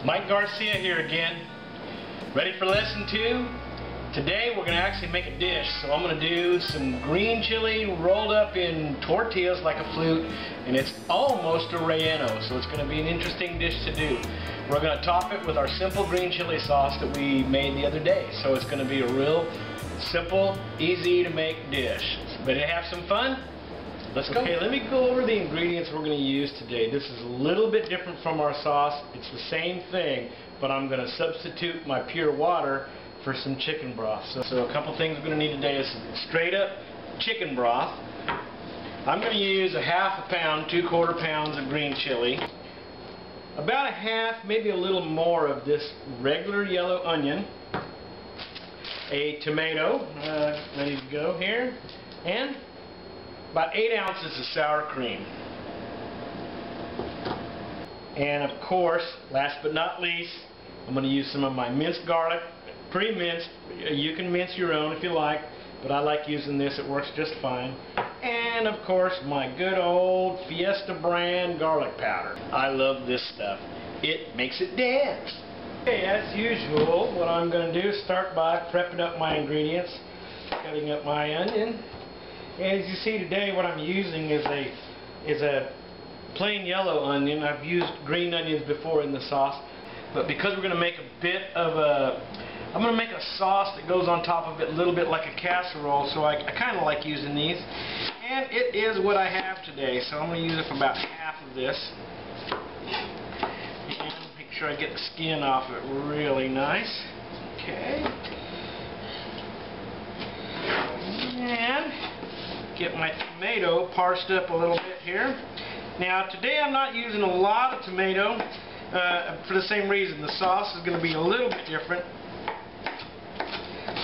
Mike Garcia here again. Ready for lesson 2? Today we're going to actually make a dish. So I'm going to do some green chili rolled up in tortillas like a flute, and it's almost a relleno, so it's going to be an interesting dish to do. We're going to top it with our simple green chili sauce that we made the other day. So it's going to be a real simple, easy to make dish. Ready to have some fun? Let's go. Okay, let me go over the ingredients we're going to use today. This is a little bit different from our sauce. It's the same thing, but I'm going to substitute my pure water for some chicken broth. So a couple things we're going to need today is straight up chicken broth. I'm going to use a half a pound, 2/4 pounds of green chili. About a half, maybe a little more of this regular yellow onion. A tomato, ready to go here. And about 8 ounces of sour cream. And of course, last but not least, I'm going to use some of my minced garlic, pre-minced. You can mince your own if you like, but I like using this. It works just fine. And of course, my good old Fiesta brand garlic powder. I love this stuff. It makes it dance. Okay, as usual, what I'm going to do is start by prepping up my ingredients, cutting up my onion. As you see today, what I'm using is a plain yellow onion. I've used green onions before in the sauce, but because we're going to make a bit of I'm going to make a sauce that goes on top of it a little bit like a casserole, so I kind of like using these. And it is what I have today, so I'm going to use it for about half of this. And make sure I get the skin off it really nice. Okay. And get my tomato parsed up a little bit here. Now today I'm not using a lot of tomato for the same reason. The sauce is going to be a little bit different.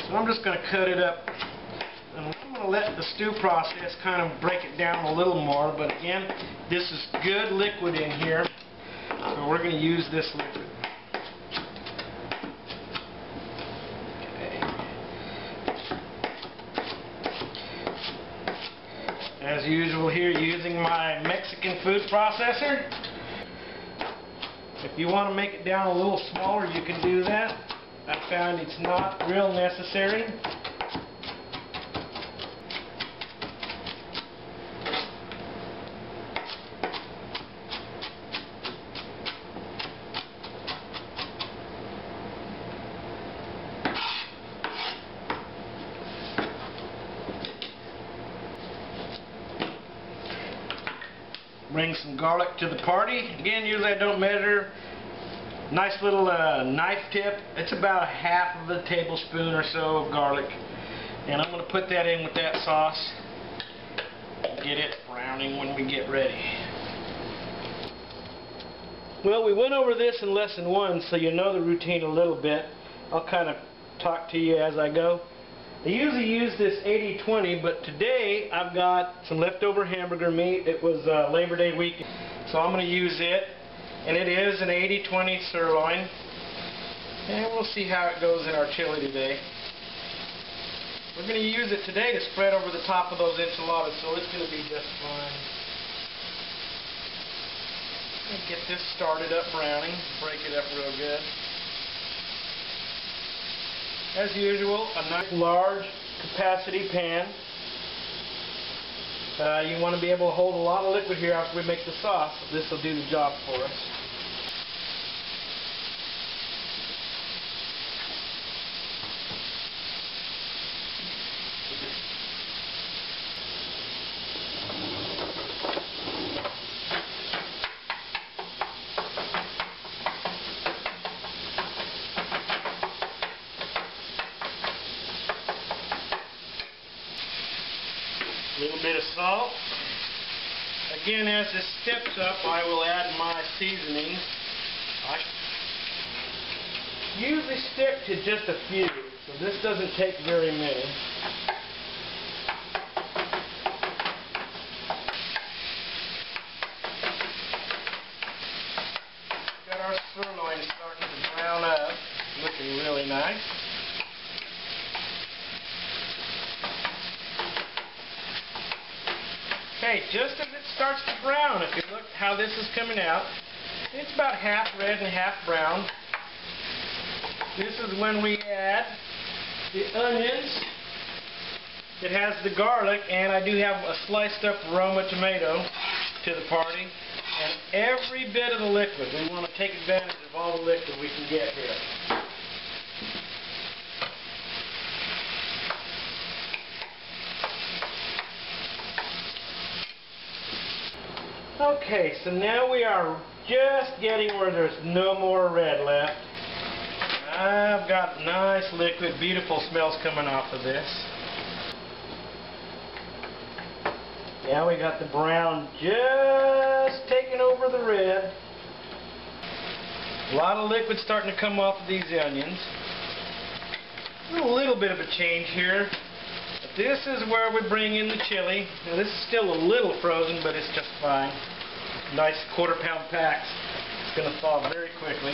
So I'm just going to cut it up. And I'm going to let the stew process kind of break it down a little more. But again, this is good liquid in here. So we're going to use this liquid. As usual here, using my Mexican food processor. If you want to make it down a little smaller, you can do that. I found it's not real necessary. Bring some garlic to the party. Again, usually I don't measure. Nice little knife tip. It's about a half of a tablespoon or so of garlic. And I'm going to put that in with that sauce. Get it browning when we get ready. Well, we went over this in lesson 1, so you know the routine a little bit. I'll kind of talk to you as I go. I usually use this 80-20, but today I've got some leftover hamburger meat. It was Labor Day weekend, so I'm going to use it. And it is an 80-20 sirloin. And we'll see how it goes in our chili today. We're going to use it today to spread over the top of those enchiladas, so it's going to be just fine. Get this started up browning. Break it up real good. As usual, a nice large capacity pan. You want to be able to hold a lot of liquid here after we make the sauce. This will do the job for us. A little bit of salt. Again, as this steps up, I will add my seasonings. I usually stick to just a few, so this doesn't take very many. Got our sirloin starting to brown up, looking really nice. Okay, just as it starts to brown, if you look how this is coming out, It's about half red and half brown. This is when we add the onions. It has the garlic, and I do have a sliced up Roma tomato to the party. And every bit of the liquid. We want to take advantage of all the liquid we can get here. Okay, so now we are just getting where there's no more red left. I've got nice liquid, beautiful smells coming off of this. Now we got the brown just taking over the red. A lot of liquid starting to come off of these onions. A little bit of a change here. But this is where we bring in the chili. Now this is still a little frozen, but it's just fine. Nice quarter-pound packs. It's going to thaw very quickly.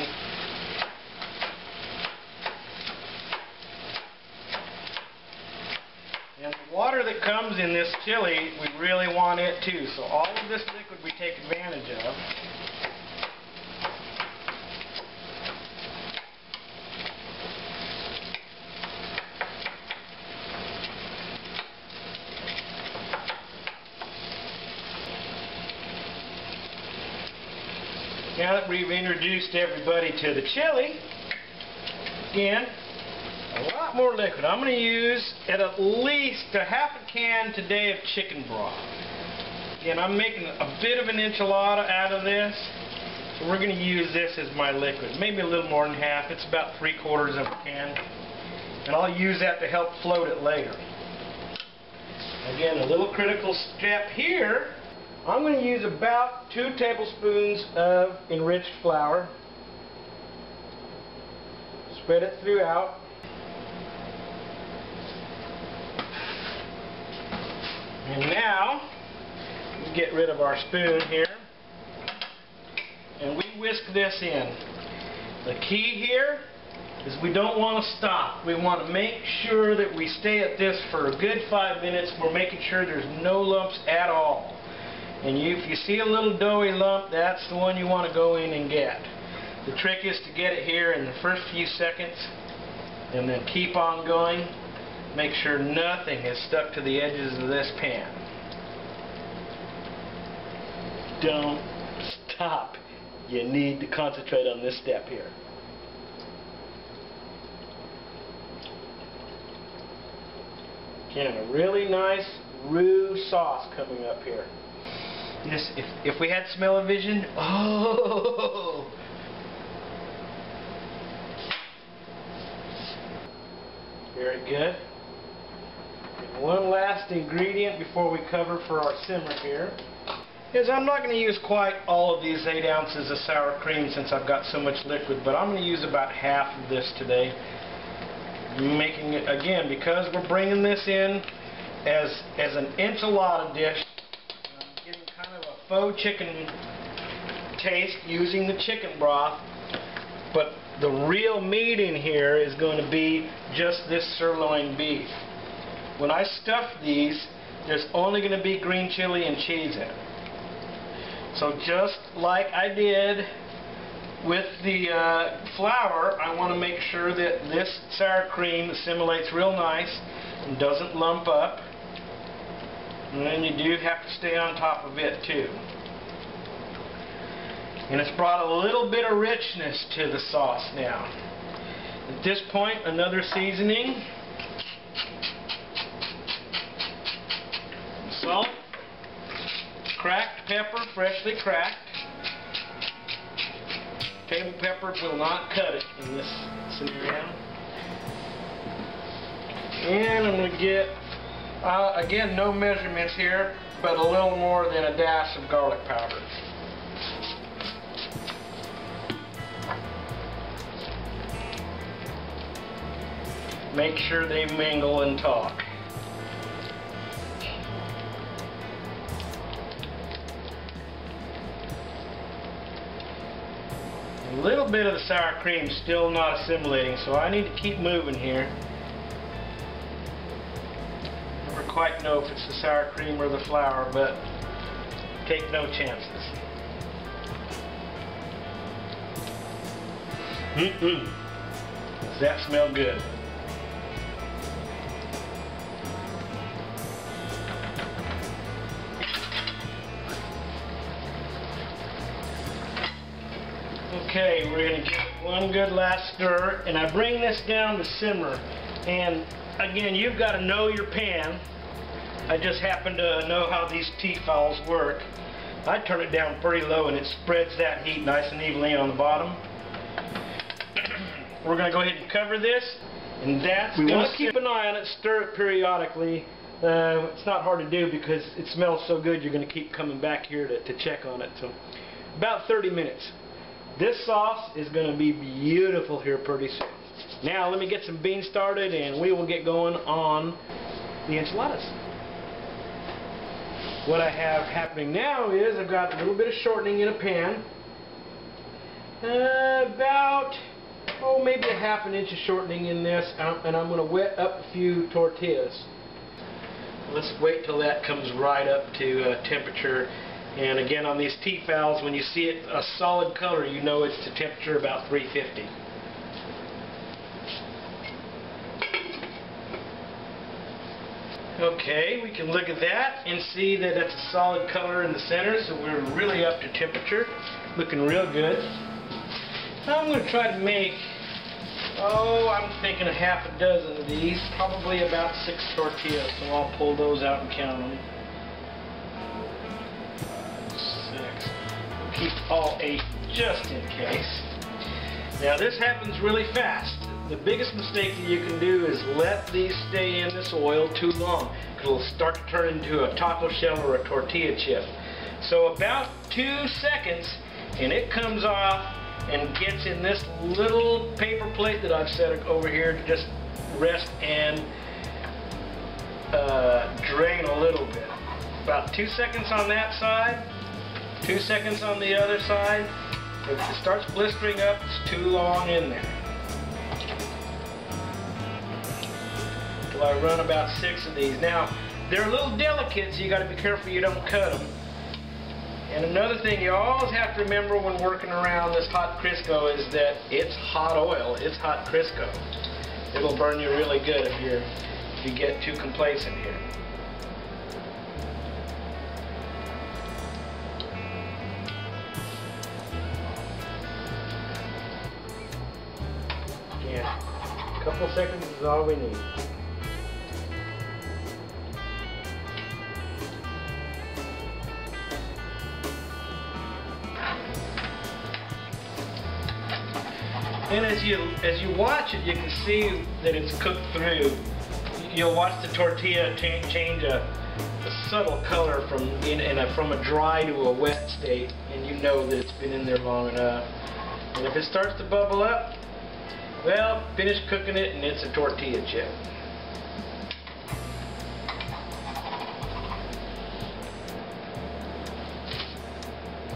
And the water that comes in this chili, we really want it too. So all of this liquid we take advantage of. Now that we've introduced everybody to the chili, again, a lot more liquid. I'm going to use at least a half a can today of chicken broth. Again, I'm making a bit of an enchilada out of this, so we're going to use this as my liquid. Maybe a little more than half. It's about 3/4 of a can. And I'll use that to help float it later. Again, a little critical step here. I'm going to use about 2 tablespoons of enriched flour. Spread it throughout. And now, we get rid of our spoon here. And we whisk this in. The key here is we don't want to stop. We want to make sure that we stay at this for a good 5 minutes. We're making sure there's no lumps at all. And if you see a little doughy lump, that's the one you want to go in and get. The trick is to get it here in the first few seconds and then keep on going. Make sure nothing is stuck to the edges of this pan. Don't stop. You need to concentrate on this step here. Again, a really nice roux sauce coming up here. This, if we had smell-o-vision, oh! Very good. And one last ingredient before we cover for our simmer here is I'm not going to use quite all of these 8 ounces of sour cream since I've got so much liquid, but I'm going to use about half of this today. Making it, again, because we're bringing this in as an enchilada dish, getting kind of a faux chicken taste using the chicken broth, but the real meat in here is going to be just this sirloin beef. When I stuff these, there's only going to be green chili and cheese in it. So just like I did with the flour, I want to make sure that this sour cream assimilates real nice and doesn't lump up. And then you do have to stay on top of it too. And it's brought a little bit of richness to the sauce now. At this point, another seasoning. Salt. Cracked pepper, freshly cracked. Table pepper will not cut it in this scenario. And I'm going to get, again, no measurements here, but a little more than a dash of garlic powder. Make sure they mingle and talk. A little bit of the sour cream is still not assimilating, so I need to keep moving here. Never quite know if it's the sour cream or the flour, but take no chances. Does that smell good? Okay, we're going to give it one good last stir, and I bring this down to simmer. And again, you've got to know your pan. I just happen to know how these T-fowls work. I turn it down pretty low and it spreads that heat nice and evenly on the bottom. We're going to go ahead and cover this, and that's going to keep an eye on it, stir it periodically. It's not hard to do because it smells so good you're going to keep coming back here to check on it. So about 30 minutes. This sauce is going to be beautiful here pretty soon. Now let me get some beans started and we will get going on the enchiladas. What I have happening now is I've got a little bit of shortening in a pan. About maybe a ½ inch of shortening in this, and I'm going to wet up a few tortillas. Let's wait till that comes right up to temperature. And again, on these T-fowls, when you see it a solid color, you know it's to temperature about 350. Okay, we can look at that and see that it's a solid color in the center, so we're really up to temperature. Looking real good. Now I'm going to try to make, I'm thinking a ½ dozen of these, probably about 6 tortillas, so I'll pull those out and count them. 6. We'll keep all 8 just in case. Now this happens really fast. The biggest mistake that you can do is let these stay in this oil too long. It'll start to turn into a taco shell or a tortilla chip. So about 2 seconds and it comes off and gets in this little paper plate that I've set over here to just rest and drain a little bit. About 2 seconds on that side, 2 seconds on the other side. If it starts blistering up, it's too long in there. I run about 6 of these. Now, they're a little delicate, so you got to be careful you don't cut them. And another thing you always have to remember when working around this hot Crisco is that it's hot oil, it's hot Crisco. It'll burn you really good if you get too complacent here. Yeah, a couple seconds is all we need. And as you watch it, you can see that it's cooked through. You'll watch the tortilla change a subtle color from a dry to a wet state, and you know that it's been in there long enough. And if it starts to bubble up, well, finish cooking it and it's a tortilla chip.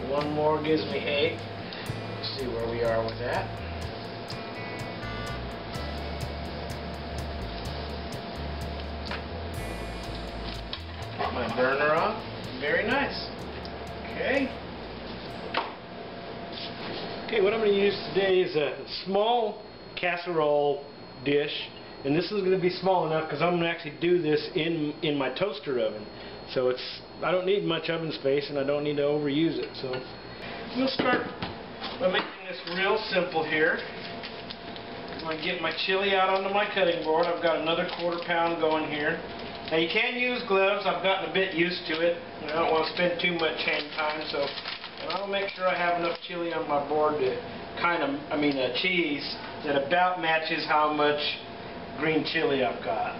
One more gives me 8. Let's see where we are with that. Get my burner off. Very nice. Okay. Okay, what I'm going to use today is a small casserole dish, and this is going to be small enough because I'm going to actually do this in my toaster oven. So I don't need much oven space and I don't need to overuse it. So we'll start by making this real simple here. I'm going to get my chili out onto my cutting board. I've got another ¼ pound going here. Now you can use gloves. I've gotten a bit used to it. I don't want to spend too much hand time, so I'll make sure I have enough chili on my board to cheese that about matches how much green chili I've got.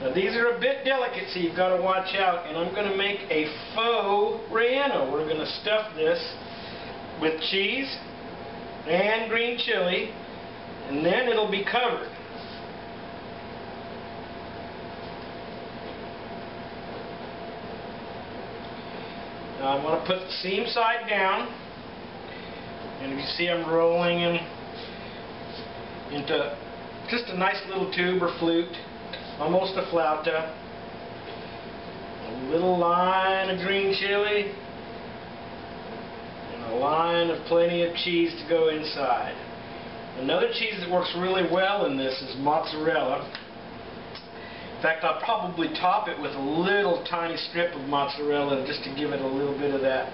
Now these are a bit delicate, so you've got to watch out, and I'm going to make a faux relleno. We're going to stuff this with cheese and green chili, and then it'll be covered. Now I'm going to put the seam side down, and if you see I'm rolling into just a nice little tube or flute, almost a flauta. A little line of green chili and a line of plenty of cheese to go inside. Another cheese that works really well in this is mozzarella. In fact, I'll probably top it with a little tiny strip of mozzarella just to give it a little bit of that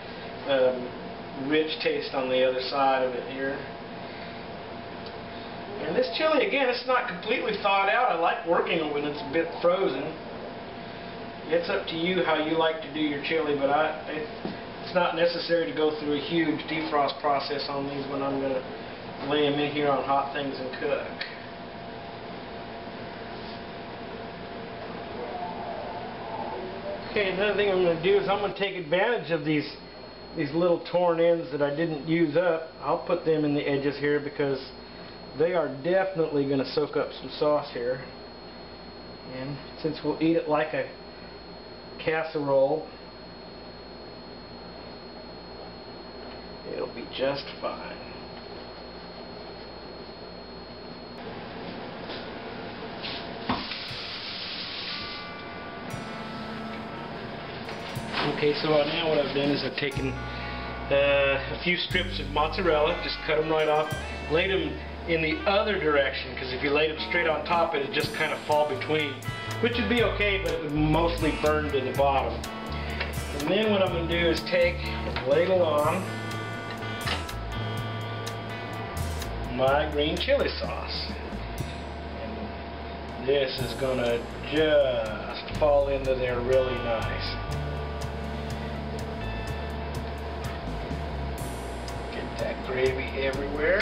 rich taste on the other side of it here. And this chili, again, it's not completely thawed out. I like working it when it's a bit frozen. It's up to you how you like to do your chili, but it's not necessary to go through a huge defrost process on these when I'm going to lay them in here on hot things and cook. Okay, another thing I'm going to do is I'm going to take advantage of these little torn ends that I didn't use up. I'll put them in the edges here because they are definitely going to soak up some sauce here. And since we'll eat it like a casserole, it'll be just fine. Okay, so now what I've done is I've taken a few strips of mozzarella, just cut them right off, laid them in the other direction, because if you laid them straight on top, it would just kind of fall between, which would be okay, but it would mostly burn to the bottom. And then what I'm going to do is take and ladle on my green chili sauce. And this is going to just fall into there really nice. Get that gravy everywhere.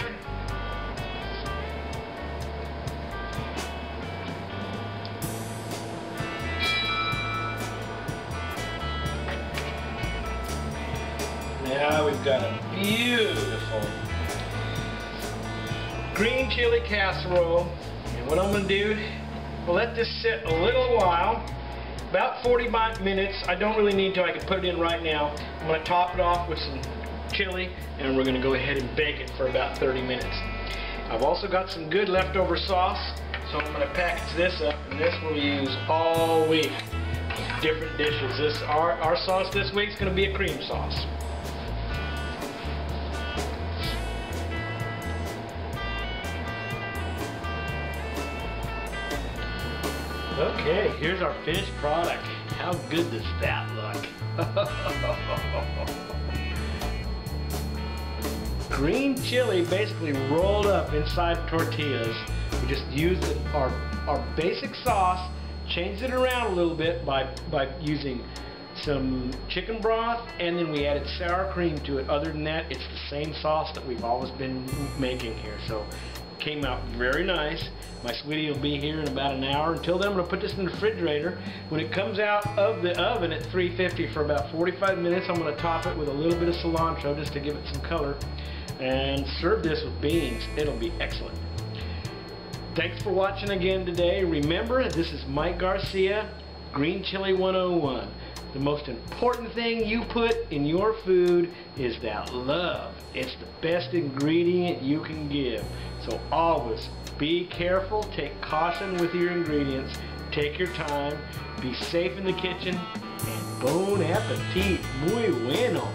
Now we've got a beautiful green chili casserole. And what I'm going to do, we'll let this sit a little while, about 45 minutes. I don't really need to, I can put it in right now. I'm going to top it off with some chili, and we're going to go ahead and bake it for about 30 minutes. I've also got some good leftover sauce, so I'm going to package this up, and this we'll use all week. Different dishes. Our sauce this week is going to be a cream sauce. Okay, here's our finished product. How good does that look? Green chili basically rolled up inside tortillas. We just used our basic sauce, changed it around a little bit by using some chicken broth, and then we added sour cream to it. Other than that, it's the same sauce that we've always been making here. So it came out very nice. My sweetie will be here in about an hour. Until then, I'm going to put this in the refrigerator. When it comes out of the oven at 350 for about 45 minutes, I'm going to top it with a little bit of cilantro just to give it some color, and serve this with beans. It'll be excellent. Thanks for watching again today. Remember, this is Mike Garcia, Green Chili 101. The most important thing you put in your food is that love. It's the best ingredient you can give. So always be careful, take caution with your ingredients, take your time, be safe in the kitchen, and bon appetit, muy bueno.